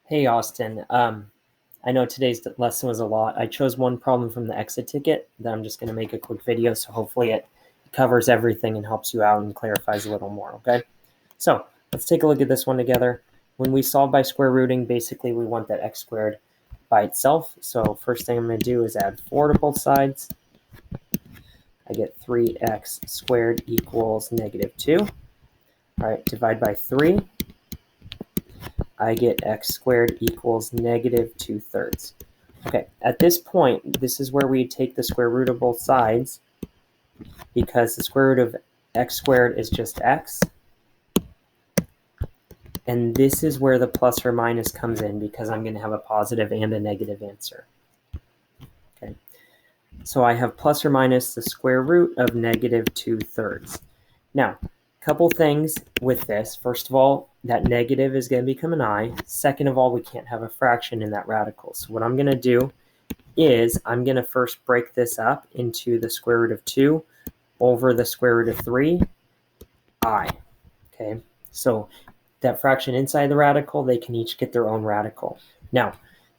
Hey, Austin. I know today's lesson was a lot. I chose one problem from the exit ticket that I'm just going to make a quick video, so hopefully it covers everything and helps you out and clarifies a little more, okay? So let's take a look at this one together. When we solve by square rooting, basically we want that x squared by itself. So first thing I'm going to do is add 4 to both sides. I get 3x squared equals -2. All right, divide by 3. I get x squared equals -2/3. Okay, at this point, this is where we take the square root of both sides because the square root of x squared is just x. And this is where the plus or minus comes in because I'm going to have a positive and a negative answer. Okay, so I have plus or minus the square root of -2/3. Now, couple things with this. First of all, that negative is going to become an I. Second of all, we can't have a fraction in that radical. So what I'm going to do is I'm going to first break this up into the square root of 2 over the square root of 3, I. Okay, so that fraction inside the radical, they can each get their own radical. Now,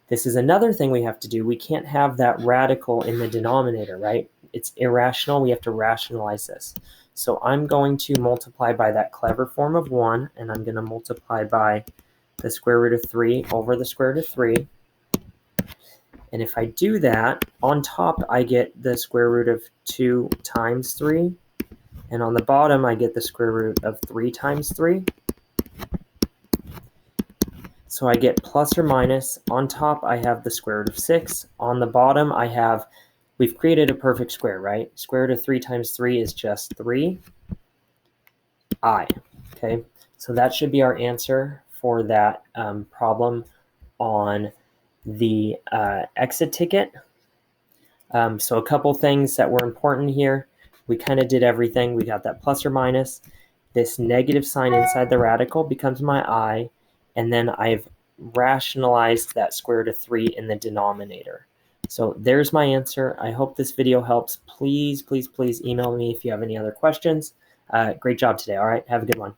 this is another thing we have to do. We can't have that radical in the denominator, right? It's irrational. We have to rationalize this. So I'm going to multiply by that clever form of 1, and I'm going to multiply by the square root of 3 over the square root of 3. And if I do that, on top I get the square root of 2 times 3. And on the bottom I get the square root of 3 times 3. So I get plus or minus. On top I have the square root of 6. On the bottom I have, we've created a perfect square, right? Square root of 3 times 3 is just 3. I. Okay, so that should be our answer for that problem on the exit ticket. So a couple things that were important here. We kind of did everything. We got that plus or minus. This negative sign inside the radical becomes my I, and then I've rationalized that square root of 3 in the denominator. So there's my answer. I hope this video helps. Please, please, please email me if you have any other questions. Great job today. All right, have a good one.